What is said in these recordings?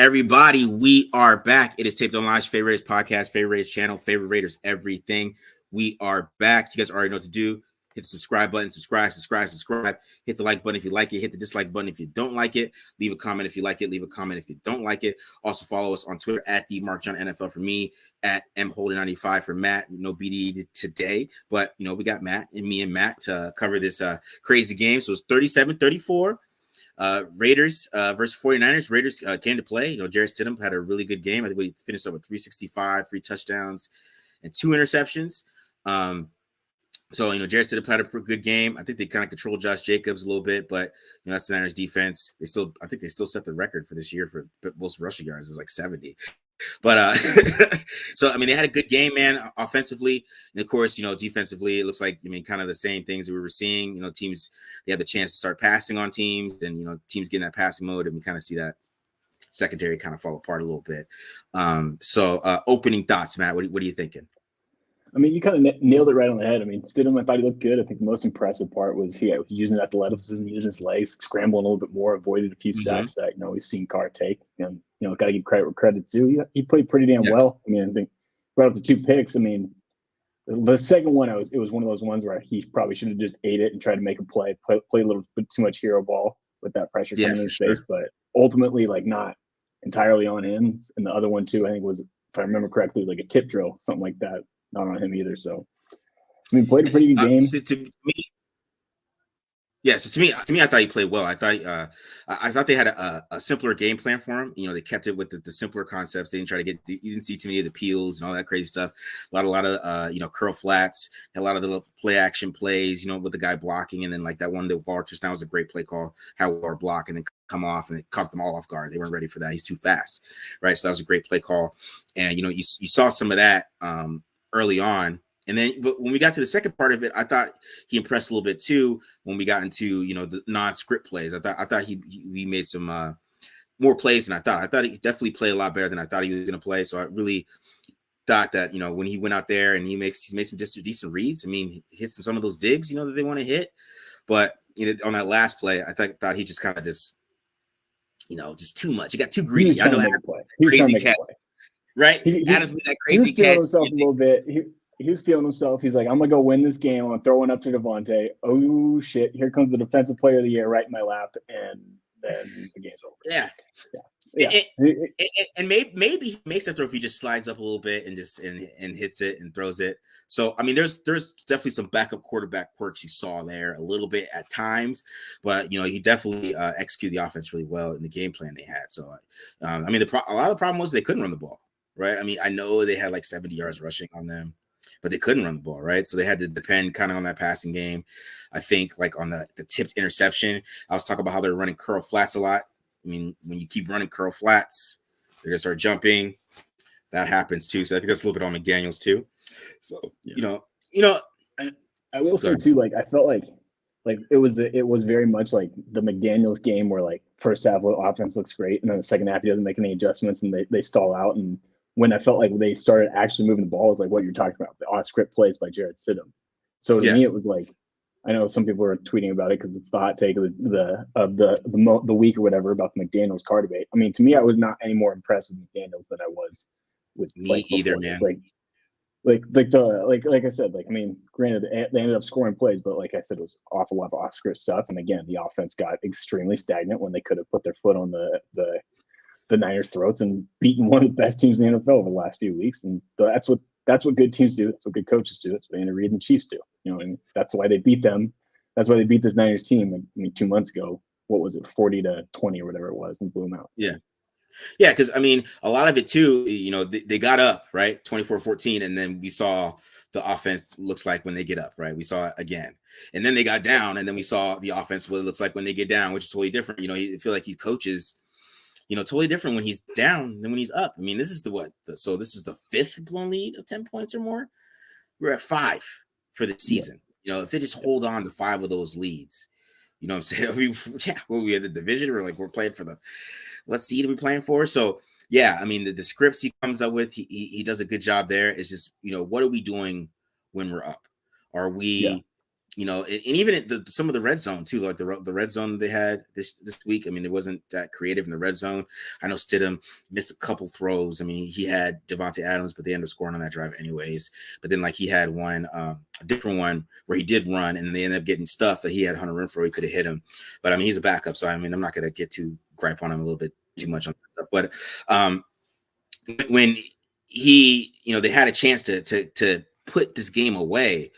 Everybody, we are back. It is Taped Online's favorite Raiders podcast, favorite Raiders channel, favorite Raiders everything. We are back. You guys already know what to do. Hit the subscribe button, subscribe. Hit the like button if you like it. Hit the dislike button if you don't like it. Leave a comment if you like it. Leave a comment if you don't like it. Also follow us on Twitter at the Mark John NFL for me, at mholden95 for Matt. No BD today, but we got Matt and Matt to cover this crazy game. So it's 37-34. Raiders versus 49ers. Raiders came to play. Jarrett Stidham had a really good game. I think he finished up with 365, 3 touchdowns, and 2 interceptions. So Jarrett Stidham had a pretty good game. I think they kind of controlled Josh Jacobs a little bit, but that's the Niners defense. I think they still set the record for this year for most rushing yards. It was like 70. But so they had a good game, man, offensively, and of course, defensively, it looks like kind of the same things that we were seeing. Teams, they had the chance to start passing on teams, and teams getting that passing mode, and we kind of see that secondary kind of fall apart a little bit. So opening thoughts, Matt. What are you thinking? You kind of nailed it right on the head. Stidham, I thought he looked good. I think the most impressive part was he was using athleticism, using his legs, scrambling a little bit more, avoided a few sacks that we've seen Carr take. And got to give credit where credit's due. He played pretty damn well. I think right off the 2 picks. The second one, it was one of those ones where he probably should have just ate it and tried to make a play a little bit too much hero ball with that pressure coming in his face. But ultimately, not entirely on him. And the other one too, I think was, if I remember correctly, like a tip drill, something like that. Not on him either. So, played a pretty good game. So to me, I thought he played well. I thought they had a simpler game plan for him. They kept it with the simpler concepts. They didn't try to you didn't see too many of the peels and all that crazy stuff. A lot of curl flats, a lot of the play action plays. With the guy blocking, and then like that one that Walker just now was a great play call. How Walker block and then come off and it caught them all off guard. They weren't ready for that. He's too fast, right? So that was a great play call, and you saw some of that early on. And then but when we got to the second part of it, I thought he impressed a little bit too when we got into the non-script plays. I thought he made some more plays than I thought. I thought he definitely played a lot better than I thought he was going to play. So I really thought that when he went out there and he's made some just decent reads. He hit some of those digs that they want to hit. But on that last play, I thought he just kind of just too much. He got too greedy. I know crazy cat. Right? Adams made that crazy catch. He was feeling himself a little bit. He was feeling himself. He's like, I'm going to go win this game. I'm going to throw one up to Devontae. Oh, shit. Here comes the defensive player of the year right in my lap. And then the game's over. Yeah. And maybe he makes that throw if he just slides up a little bit and just and hits it and throws it. So, there's definitely some backup quarterback quirks you saw there a little bit at times. But, he definitely executed the offense really well in the game plan they had. So, a lot of the problem was they couldn't run the ball. Right. I know they had like 70 yards rushing on them, but they couldn't run the ball. Right. So they had to depend kind of on that passing game. I think like on the tipped interception, I was talking about how they're running curl flats a lot. When you keep running curl flats, they're going to start jumping. That happens too. So I think that's a little bit on McDaniels too. So, I will say too, I felt like it was very much like the McDaniels game where first half the offense looks great. And then the second half, he doesn't make any adjustments and they stall out. And when I felt like they started actually moving the ball, was like what you're talking about, the off-script plays by Jarrett Stidham. So to me, it was I know some people were tweeting about it because it's the hot take of the week or whatever about the McDaniels car debate. To me, I was not any more impressed with McDaniels than I was with me either, man. Like I said, granted they ended up scoring plays, but like I said, it was awful lot of off-script stuff. And again, the offense got extremely stagnant when they could have put their foot on the Niners' throats and beaten one of the best teams in the NFL over the last few weeks. And that's what good teams do. That's what good coaches do. That's what Andy Reid and the Chiefs do. And that's why they beat them. That's why they beat this Niners team. 2 months ago, what was it, 40-20 or whatever it was, and blew them out. Yeah. Yeah, because a lot of it too, they got up, right, 24-14, and then we saw the offense looks like when they get up, right? We saw it again. And then they got down, and then we saw the offense what it looks like when they get down, which is totally different. You feel like he coaches totally different when he's down than when he's up. This is so this is the 5th blown lead of 10 points or more. We're at 5 for the season. If they just hold on to 5 of those leads, you know what I'm saying? We had the division. We're playing for what seed are we playing for? So yeah, the scripts he comes up with, he does a good job there. It's just, what are we doing when we're up? Are we and even some of the red zone too, like the red zone they had this week. I mean, it wasn't that creative in the red zone. I know Stidham missed a couple throws. I mean, he had Devontae Adams, but they ended up scoring on that drive anyways. But then like he had one, a different one where he did run, and they ended up getting stuff that he had Hunter Renfrow. He could have hit him, but I mean, he's a backup, so I mean, I'm not gonna get too gripe on him a little bit too much on that stuff. But when they had a chance to put this game away.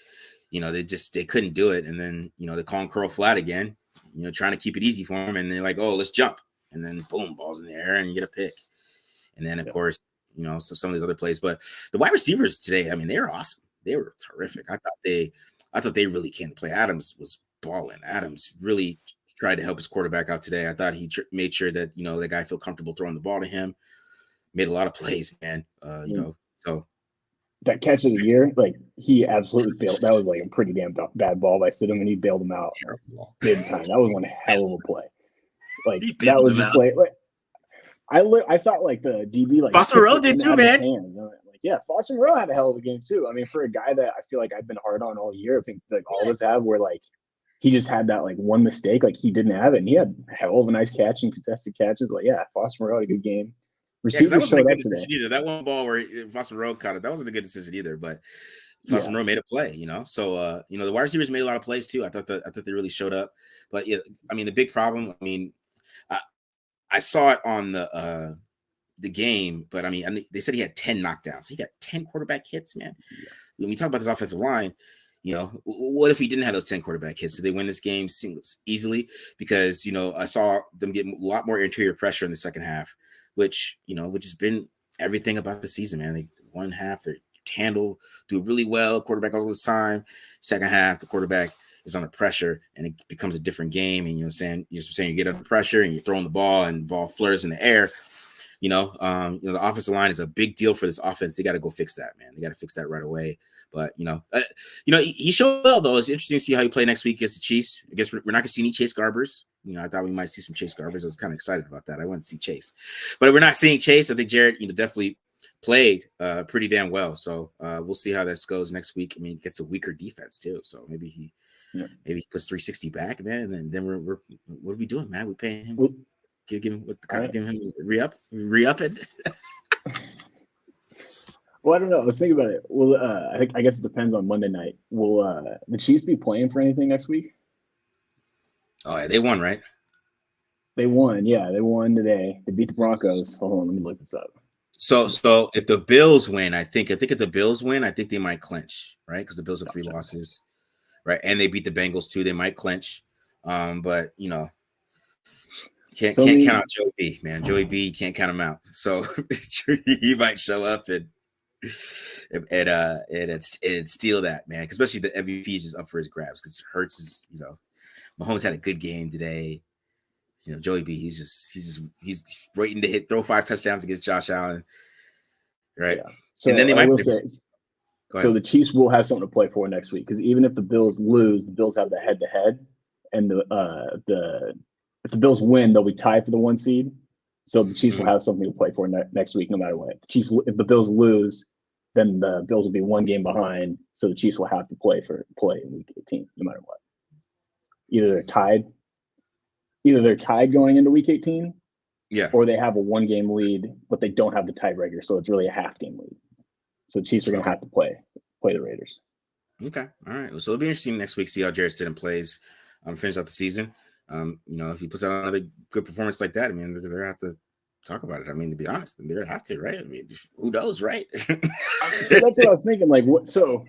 They couldn't do it. And then, they call him curl flat again, trying to keep it easy for him. And they're like, oh, let's jump. And then boom, ball's in the air and you get a pick. And then, of course, so some of these other plays. But the wide receivers today, I mean, they were awesome. They were terrific. I thought they really came to play. Adams was balling. Adams really tried to help his quarterback out today. I thought he made sure that, the guy felt comfortable throwing the ball to him. Made a lot of plays, man. So that catch of the year, like he absolutely bailed. That was like a pretty damn bad ball by Stidham, and he bailed him out big time. That was one hell of a play. Like that was just like I thought like the DB like Foster Rowe did too, man. Like yeah, Foster Rowe had a hell of a game too. I mean, for a guy that I feel like I've been hard on all year, I think like all of us have, where like he just had that like one mistake, like he didn't have it, and he had a hell of a nice catch and contested catches. Like yeah, Foster Rowe had a good game. Receivers showed up today. Either. That one ball where Foster Rowe caught it, that wasn't a good decision either. But Foster Rowe made a play, So the wide receivers made a lot of plays too. I thought they really showed up. But yeah, I mean the big problem. I mean, I saw it on the game, but I mean they said he had 10 knockdowns. He got 10 quarterback hits, man. Yeah. When we talk about this offensive line, what if he didn't have those 10 quarterback hits? Did they win this game easily? Because I saw them get a lot more interior pressure in the second half. Which has been everything about the season, man. They one half they do really well, quarterback all the time. Second half, the quarterback is under pressure and it becomes a different game. And you get under pressure and you're throwing the ball and the ball flutters in the air. The offensive line is a big deal for this offense. They got to go fix that, man. They got to fix that right away. But he showed well though. It's interesting to see how he play next week against the Chiefs. I guess we're not gonna see any Chase Garbers. I thought we might see some Chase Garbers. I was kind of excited about that. I wanted to see Chase, but we're not seeing Chase. I think Jared, definitely played pretty damn well. So we'll see how this goes next week. I mean, he gets a weaker defense too, so maybe he puts 360 back, man. And then we're what are we doing, man? We paying him. Give him re-up it. Well, I don't know. Let's think about it. Well, I guess it depends on Monday night. Will the Chiefs be playing for anything next week? Oh, yeah, they won, right? They won. Yeah, they won today. They beat the Broncos. Hold on, let me look this up. So if the Bills win, I think if the Bills win, I think they might clinch, right? Because the Bills have 3 losses, right? And they beat the Bengals too. They might clinch. But can't count out Joey B, man. Joey B, can't count him out. So he might show up and steal that, man. Especially the MVP is just up for his grabs because Hurts is, Mahomes had a good game today. Joey B, he's waiting to throw 5 touchdowns against Josh Allen, right? Yeah. So and then they might say. So the Chiefs will have something to play for next week because even if the Bills lose, the Bills have the head-to-head, and if the Bills win, they'll be tied for the 1 seed. So the Chiefs will have something to play for next week, no matter what. If the Bills lose, then the Bills will be 1 game behind. So the Chiefs will have to play in Week 18, no matter what. Either they're tied going into Week 18, or they have a 1-game lead, but they don't have the tiebreaker, so it's really a half-game lead. So the Chiefs are going to have to play the Raiders. Okay, all right. So it'll be interesting next week. See how Jarrett Stidham plays, finish out the season. If he puts out another good performance like that, I mean, they're gonna have to talk about it. I mean, to be honest, they're gonna have to, right? I mean, who knows, right? So that's what I was thinking. Like, what? So,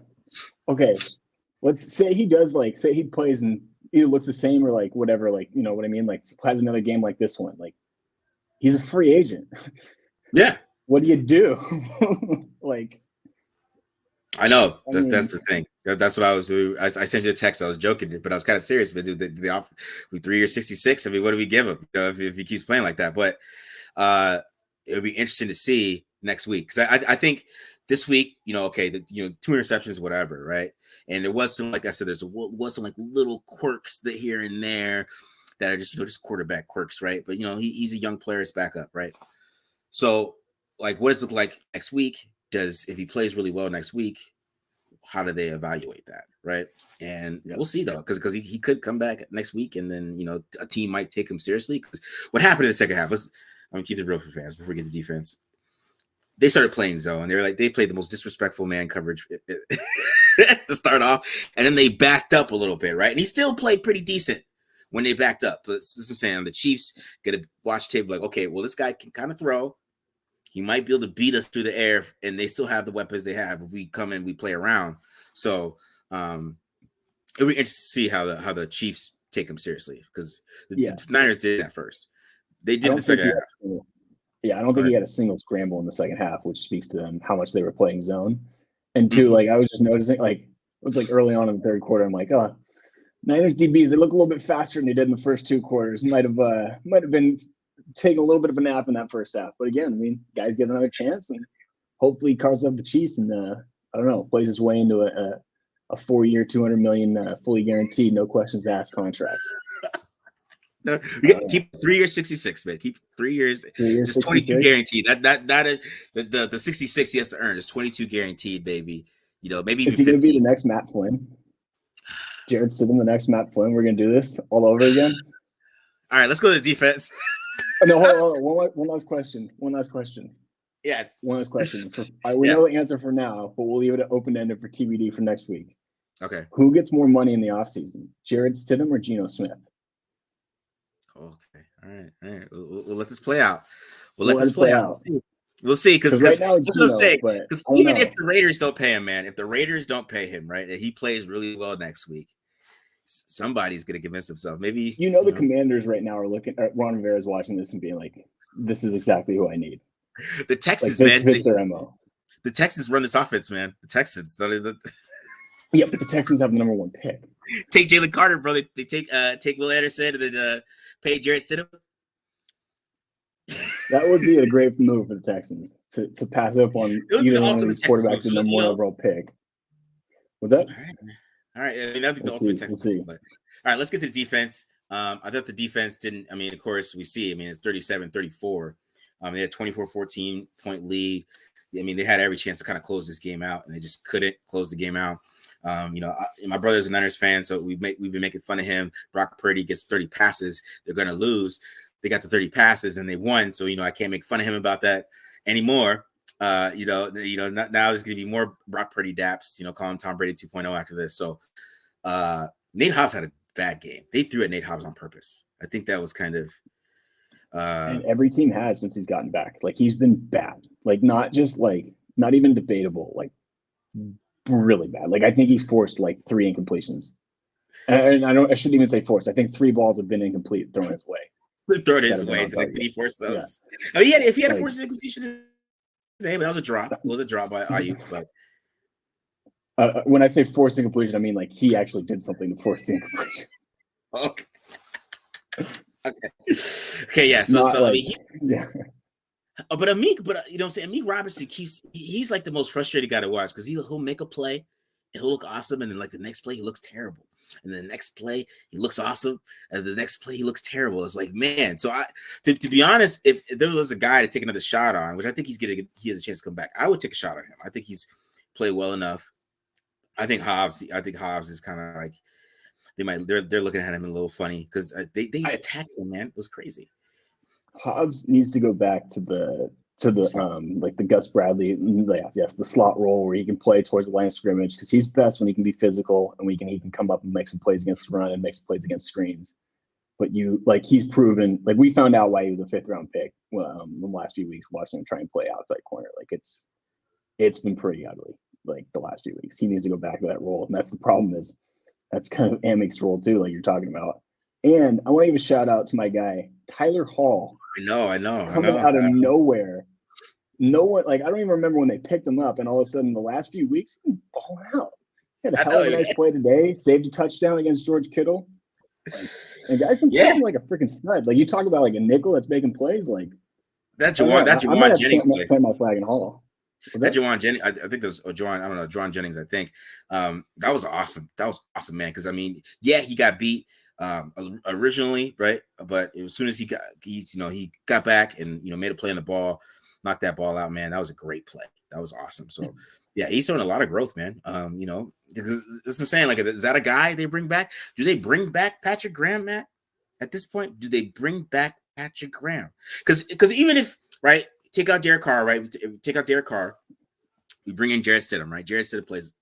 okay, let's say he does. Like, say he plays and either looks the same or like whatever. Like, you know what I mean? Like, has another game like this one. Like, he's a free agent. Yeah. What do you do? Like, I know that's the thing. That's what I was. I sent you a text. I was joking, but I was kind of serious. But with 3 years, 66. I mean, what do we give him if he keeps playing like that? But it would be interesting to see next week because I think this week, okay, 2 interceptions, whatever, right? And there was some, like I said, was some like little quirks that here and there that are just quarterback quirks, right? But he's a young player, it's back up, right? So, like, what does it look like next week? If he plays really well next week, how do they evaluate that, right? And we'll see though, because he could come back next week, and then a team might take him seriously. Because what happened in the second half? I'm gonna keep it real for fans before we get to defense. They started playing zone. They played the most disrespectful man coverage to start off, and then they backed up a little bit, right? And he still played pretty decent when they backed up. But this is what I'm saying. The Chiefs get to watch tape like, okay, well, this guy can kind of throw. He might be able to beat us through the air, and they still have the weapons they have if we come in, we play around. So it'll be interesting to see how the Chiefs take him seriously, because the Niners did that first. They did the second half. I don't think he had a single scramble in the second half, which speaks to them how much they were playing zone. And two, like I was just noticing, like it was like early on in the third quarter, I'm like, oh, Niners DBs, they look a little bit faster than they did in the first two quarters. Might have been taking a little bit of a nap in that first half. But again, I mean, guys get another chance, and hopefully carves up the Chiefs and I don't know, plays his way into a 4-year, $200 million fully guaranteed, no questions asked contract. No, keep 3 years, 66, man. Keep 3 years, just 22 guaranteed. That is the 66 he has to earn is 22 guaranteed, baby. Maybe is he going to be the next Matt Flynn? Jared Stidham, the next Matt Flynn. We're going to do this all over again. All right, let's go to the defense. No, hold on. One last question. Yes. One last question. We know the answer for now, but we'll leave it open-ended for TBD for next week. Okay. Who gets more money in the offseason, Jared Stidham or Geno Smith? Okay. All right. We'll let this play out. We'll see. Because right now, that's what I'm saying. Because even if the Raiders don't pay him, man, right, and he plays really well next week, somebody's going to convince himself. Maybe the Commanders right now are looking at Ron Rivera's watching this and being like, "This is exactly who I need." The Texans, like, this fits their MO. The Texans run this offense, man. The Texans. Yeah, but the Texans have the number 1 pick. Take Jalen Carter, bro. They take Will Anderson and then pay Jared Stidham. That would be a great move for the Texans to pass up on either one of these quarterbacks in the number 1 overall pick. What's that? All right. I mean, that'd be the ultimate Texans. We'll see. But, all right, let's get to defense. I thought the defense didn't. I mean, of course, we see. I mean, it's 37-34. They had 24-14 point lead. I mean, they had every chance to kind of close this game out, and they just couldn't close the game out. My brother's a Niners fan, so we've been making fun of him. Brock Purdy gets 30 passes. They're going to lose. They got the 30 passes, and they won. So, I can't make fun of him about that anymore. Now there's going to be more Brock Purdy daps, call him Tom Brady 2.0 after this. So Nate Hobbs had a bad game. They threw at Nate Hobbs on purpose. I think that was kind of and every team has since he's gotten back. Like, he's been bad. Like, not even debatable, like really bad. Like, I think he's forced like 3 incompletions. And I shouldn't even say forced. I think 3 balls have been incomplete thrown his way. Thrown his way. Did he force those? Yeah. I mean, if he had a forced incompletion today, but that was a drop. It was a drop by Ayuk. But when I say forced incompletion, I mean like he actually did something to force the incompletion. Okay. Okay. Yeah. So I mean, but Amik Robinson he's like the most frustrated guy to watch, because he'll make a play and he'll look awesome, and then like the next play he looks terrible, and then the next play he looks awesome, and the next play he looks terrible. It's like, man. So to be honest, if there was a guy to take another shot on, which I think he has a chance to come back, I would take a shot on him. I think he's played well enough. I think Hobbs is kind of like they're looking at him a little funny, because they attacked him, man. It was crazy. Hobbs needs to go back to the like the Gus Bradley, the slot role where he can play towards the line of scrimmage, because he's best when he can be physical and he can come up and make some plays against the run and make some plays against screens. But he's proven, like, we found out why he was a 5th round pick in the last few weeks, watching him try and play outside corner. Like, it's been pretty ugly, like, the last few weeks. He needs to go back to that role, and that's the problem. Is that's kind of Amik's role too, like you're talking about. And I want to give a shout out to my guy Tyler Hall. I know. Coming out of nowhere. No one, like, I don't even remember when they picked him up, and all of a sudden the last few weeks he's balling out. He had a hell of a nice play today. Saved a touchdown against George Kittle. And guys been playing like a freaking stud. Like, you talk about like a nickel that's making plays, like that Juwan Jennings play. Play my flag in Hall. That Juwan Jennings, I think there's Juwan. I don't know, Juwan Jennings. I think that was awesome. That was awesome, man. Because I mean, he got beat originally, right? But as soon as he got back and made a play on the ball, knocked that ball out, man. That was a great play. That was awesome. So yeah, he's showing a lot of growth, man. You know, that's what I'm saying. Like, is that a guy they bring back? Do they bring back Patrick Graham, Matt? At this point, do they bring back Patrick Graham? Because even if, right, take out Derek Carr, right? Take out Derek Carr, we bring in Jarrett Stidham, right? Jarrett Stidham plays,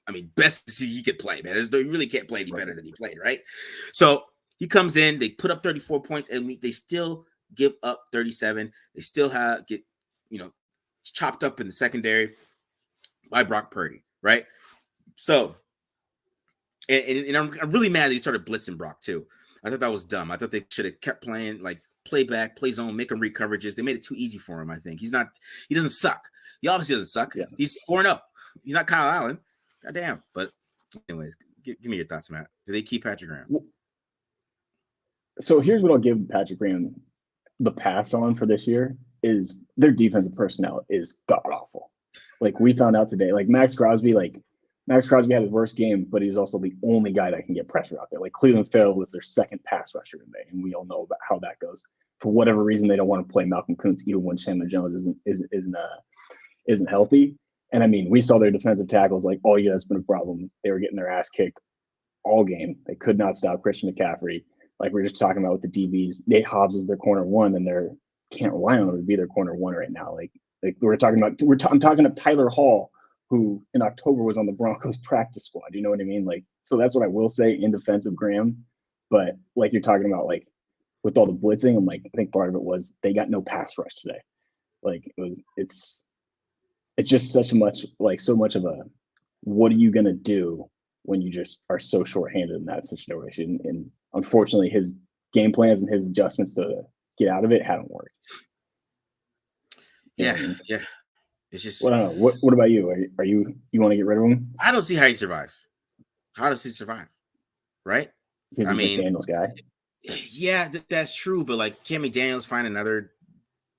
I mean, best to see he could play, man. You really can't play any better than he played, right? So he comes in, they put up 34 points, and they still give up 37. They still get, you know, chopped up in the secondary by Brock Purdy, right? So, and I'm really mad that he started blitzing Brock too. I thought that was dumb. I thought they should have kept playing like play back, play zone, make him read coverages. They made it too easy for him. I think he doesn't suck. He obviously doesn't suck. Yeah. He's 4-0. He's not Kyle Allen. Goddamn. But anyways, give me your thoughts, Matt. Do they keep Patrick Graham? So here's what I'll give Patrick Graham the pass on for this year is their defensive personnel is god awful. Like we found out today, like Max Crosby had his worst game, but he's also the only guy that can get pressure out there. Like Cleveland Farrell was their second pass rusher today, and we all know about how that goes. For whatever reason, they don't want to play Malcolm Kuntz even when Chandler Jones isn't healthy. And I mean, we saw their defensive tackles like all year. That's been a problem. They were getting their ass kicked all game. They could not stop Christian McCaffrey. Like we were just talking about with the DBs, Nate Hobbs is their corner one, and they can't rely on him to be their corner one right now. Like I'm talking about Tyler Hall, who in October was on the Broncos practice squad. You know what I mean? Like, so that's what I will say in defense of Graham. But like you're talking about, like with all the blitzing, I'm like, I think part of it was they got no pass rush today. Like it's just so much of a, what are you going to do when you just are so shorthanded in that situation? And unfortunately, his game plans and his adjustments to get out of it haven't worked. Yeah. It's just, well, I don't know. What about you? Are you want to get rid of him? I don't see how he survives. How does he survive? Right? Because he's McDaniel's guy. Yeah, that's true. But like, can McDaniel's find another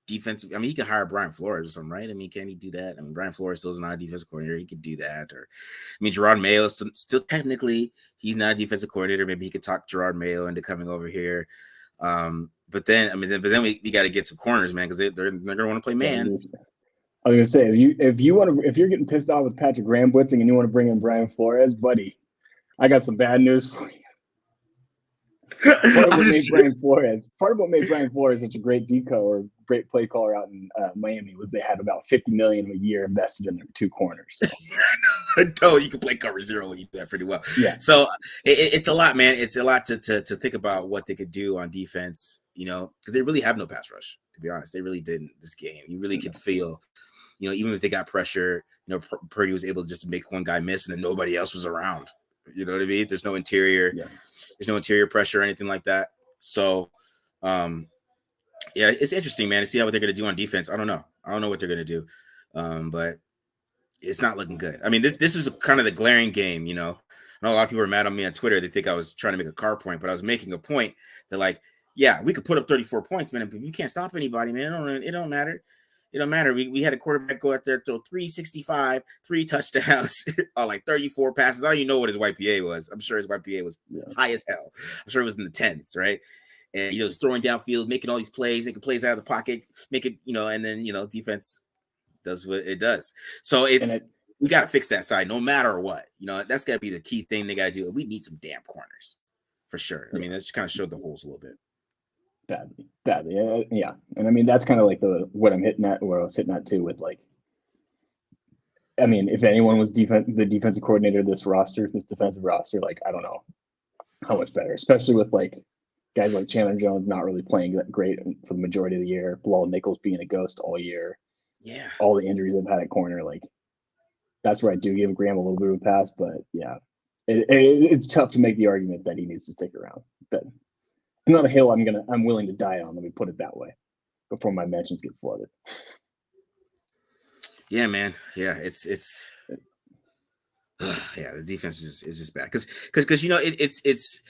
defensive? I mean, he could hire Brian Flores or something, right? I mean, can he do that? I mean, Brian Flores still is not a defensive coordinator. He could do that. Or, I mean, Gerard Mayo is still technically he's not a defensive coordinator. Maybe he could talk Gerard Mayo into coming over here. But then we got to get some corners, man, because they're going to want to play man. Yeah, I was gonna say if you're getting pissed off with Patrick Graham blitzing and you want to bring in Brian Flores, buddy, I got some bad news for you. Part of what made Brian Flores such a great deco or great play caller out in Miami was they had about $50 million a year invested in their two corners. So. No, you can play cover zero. You do that pretty well. Yeah. So it's a lot, man. It's a lot to think about what they could do on defense. You know, because they really have no pass rush. To be honest, they really didn't this game. You really could feel. You know, even if they got pressure, you know, Purdy was able to just make one guy miss and then nobody else was around. You know what I mean? There's no interior. Yeah. There's no interior pressure or anything like that. So, yeah, it's interesting, man, to see what they're going to do on defense. I don't know what they're going to do, but it's not looking good. I mean, this is kind of the glaring game, you know. I know a lot of people are mad on me on Twitter. They think I was trying to make a car point, but I was making a point that, like, yeah, we could put up 34 points, man, but you can't stop anybody, man. It don't matter. It don't matter. We had a quarterback go out there, throw 365, 3 touchdowns, like 34 passes. I don't even know what his YPA was. I'm sure his YPA was high as hell. I'm sure it was in the 10s, right? And, you know, just throwing downfield, making all these plays, making plays out of the pocket, and then, you know, defense does what it does. So we got to fix that side no matter what. You know, that's got to be the key thing they got to do. We need some damn corners for sure. I mean, that's kind of showed the holes a little bit. Badly. Yeah. And I mean, that's kind of like what I'm hitting at, where I was hitting at too with, like, I mean, if anyone was the defensive coordinator of this defensive roster, like, I don't know how much better, especially with like guys like Chandler Jones not really playing that great for the majority of the year, Bilal Nichols being a ghost all year. Yeah. All the injuries they've had at corner, like, that's where I do give Graham a little bit of a pass, but yeah, it's tough to make the argument that he needs to stick around. But not a hill I'm willing to die on. Let me put it that way before my mentions get flooded. Yeah, man. Yeah, it's yeah, the defense is just bad because you know it's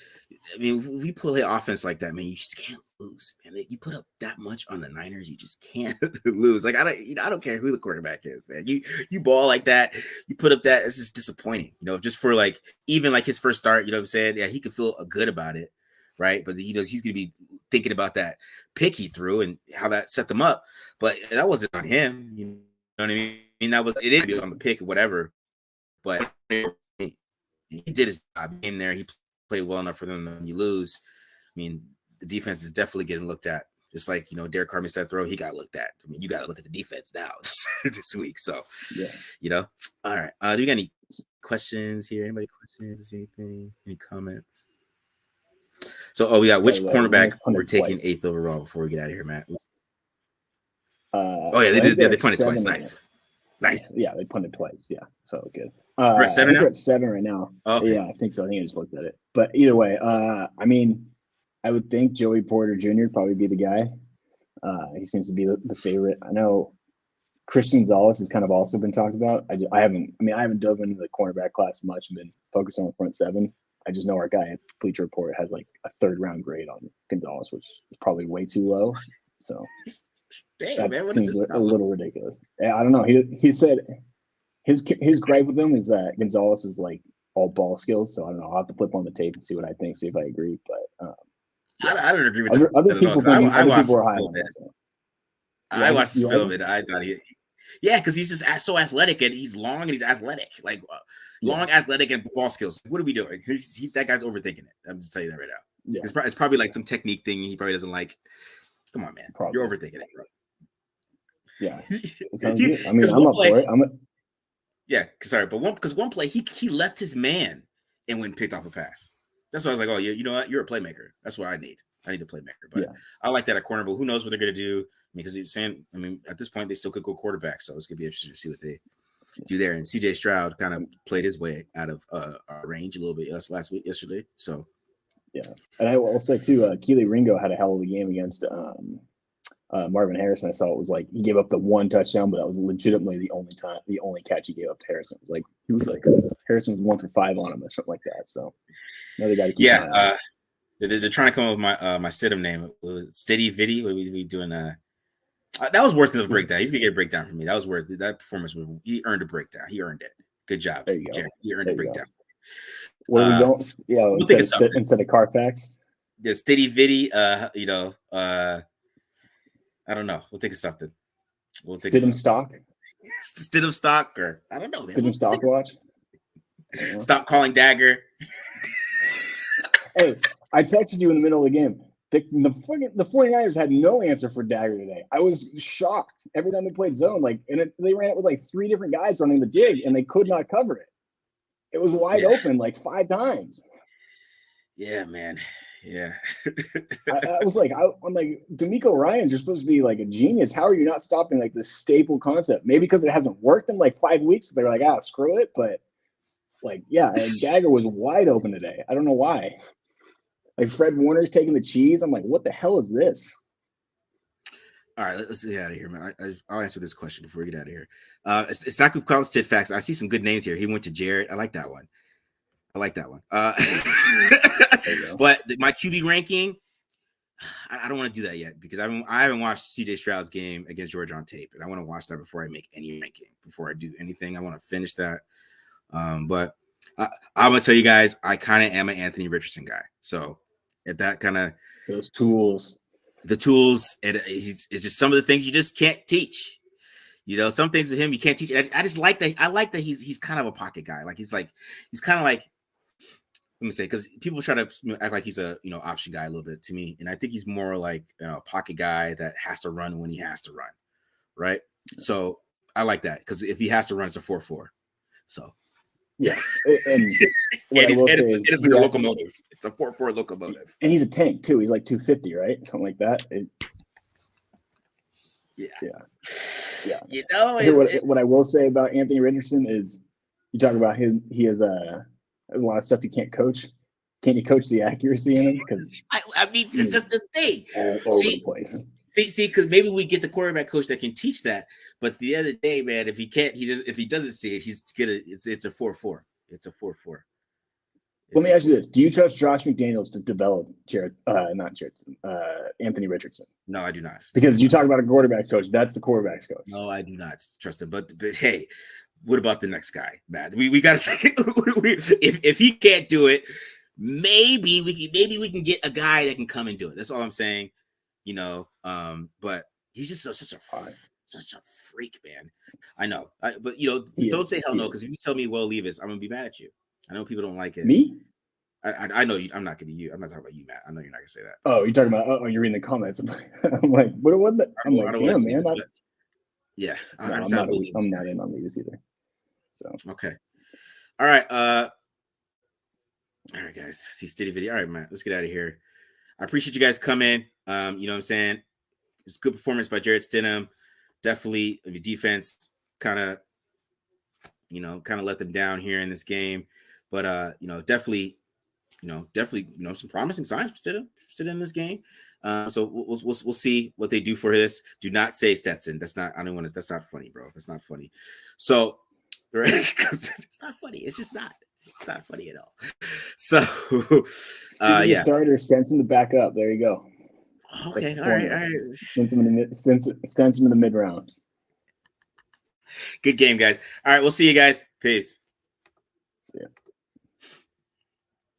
I mean, we play offense like that, man. You just can't lose, man. You put up that much on the Niners, you just can't lose. Like, I don't care who the quarterback is, man. You ball like that, you put up that. It's just disappointing, you know. Just for like even like his first start, you know what I'm saying? Yeah, he could feel good about it, right? But he's going to be thinking about that pick he threw and how that set them up. But that wasn't on him, you what I mean? That was it. Didn't on the pick or whatever, but he did his job in there. He played well enough for them. When you lose, I mean, the defense is definitely getting looked at. Just like Derek Carr missed that throw, he got looked at. I mean, you got to look at the defense now this week. So, all right. Do you got any questions here? Anybody questions? Anything? Any comments? So, we got which cornerback we're taking 8th overall before we get out of here, Matt? They did. They punted twice. Nice. Yeah, they punted twice. Yeah, so that was good. We're at 7 now? We're at 7 right now. Okay. Yeah, I think so. I think I just looked at it. But either way, I mean, I would think Joey Porter Jr. would probably be the guy. He seems to be the favorite. I know Christian Gonzalez has kind of also been talked about. I haven't dove into the cornerback class much and been focused on the front 7. I just know our guy at Bleacher Report has like a 3rd round grade on Gonzalez, which is probably way too low. So dang, man, seems a little ridiculous. I don't know. He said his gripe with him is that Gonzalez is like all ball skills. So I don't know. I'll have to flip on the tape and see what I think, see if I agree. But I don't agree with that. Other people think I people are high on him. So. I watched this film and I thought because he's just so athletic and he's long and he's athletic, like long, athletic and ball skills. What are we doing? That guy's overthinking it. I'm just telling you that right now. Yeah. It's probably like some technique thing he probably doesn't like. Come on, man. Probably. You're overthinking it, bro. Yeah. I mean, I'm up for it. But one play he left his man and went and picked off a pass. That's why I was like, oh, you know what? You're a playmaker. That's what I need. I need a playmaker. But I like that at corner, but who knows what they're going to do? Because he's saying, at this point, they still could go quarterback. So it's going to be interesting to see what they do there. And CJ Stroud kind of played his way out of our range a little bit yesterday. So, yeah. And I will say, too, Keely Ringo had a hell of a game against Marvin Harrison. I saw it was like he gave up the 1 touchdown, but that was legitimately the only catch he gave up to Harrison. It was like Harrison was 1 for 5 on him or something like that. So another guy to keep an eye on. They're trying to come up with my Stidham name. Stiddy Viddy. We doing that was worth the breakdown. He's gonna get a breakdown from me. That was worth it. That performance. He earned a breakdown. He earned it. Good job. There you go. Jared. He earned a breakdown. Where we don't, instead of Carfax. Yeah, Stiddy Viddy. I don't know. We'll think of something. Stidham stock. Stidham stock, or I don't know. Man. Stidham stock watch. Stop calling Dagger. Hey, I texted you in the middle of the game. The 49ers had no answer for Dagger today. I was shocked every time they played zone. They ran it with like 3 different guys running the dig, and they could not cover it. It was wide open like 5 times. Yeah, man. Yeah. I was like, I'm like, D'Amico Ryans, you're supposed to be like a genius. How are you not stopping like this staple concept? Maybe because it hasn't worked in like 5 weeks. So they're like, screw it. But Dagger was wide open today. I don't know why. Like Fred Warner's taking the cheese. I'm like, what the hell is this? All right, let's get out of here, man. I'll answer this question before we get out of here. It's not good college tit facts. I see some good names here. He went to Jarrett. I like that one. But my QB ranking, I don't want to do that yet because I haven't watched CJ Stroud's game against Georgia on tape, and I want to watch that before I make any ranking. Before I do anything, I want to finish that. But I'm gonna tell you guys, I kind of am an Anthony Richardson guy. So at that kind of the tools, it's just some of the things you just can't teach. Some things with him you can't teach. I just like that. I like that he's kind of a pocket guy. He's kind of like. Let me say, because people try to act like he's a option guy a little bit to me, and I think he's more like a pocket guy that has to run when he has to run, right? So I like that because if he has to run, it's a 4-4. So yeah, and it is like a locomotive. It's a 4-4 locomotive, and he's a tank too. He's like 250, right? Something like that. Yeah. What I will say about Anthony Richardson is, you talk about him. He has a lot of stuff you can't coach. Can you coach the accuracy in him? Because this is the thing. All over the place. See, because maybe we get the quarterback coach that can teach that. But the other day, man, if he doesn't see it, it's a 4-4. It's a 4-4. Let me ask you this: do you trust Josh McDaniels to develop Anthony Richardson? No, I do not. Because you talk about a quarterback coach, that's the quarterback's coach. No, I do not trust him. But hey, what about the next guy, Matt? We got to think. If he can't do it, maybe we can get a guy that can come and do it. That's all I'm saying. But he's just such such a freak, man. I know, but don't say hell no, because if you tell me Will Levis, I'm gonna be mad at you. I know people don't like it. Me? I know you. I'm not gonna you. I'm not talking about you, Matt. I know you're not gonna say that. Oh, you're talking about? Oh, you're reading the comments. I'm like, what? I'm like, damn, man. Yeah, I'm not in on Levis either. So okay, all right, guys. I see Stiddy video. All right, Matt. Let's get out of here. I appreciate you guys coming. You know what I'm saying? It's a good performance by Jarrett Stidham. Definitely, the defense kind of let them down here in this game, but definitely, some promising signs for Stidham in this game. So we'll see what they do for this. Do not say Stetson. That's not. I don't want to. That's not funny, bro. That's not funny. So, right? It's not funny. It's just not. It's not funny at all. So, the starter, Stenson to back up. There you go. Okay, all right. Stenson in the mid rounds. Good game, guys. All right, we'll see you guys. Peace. See ya.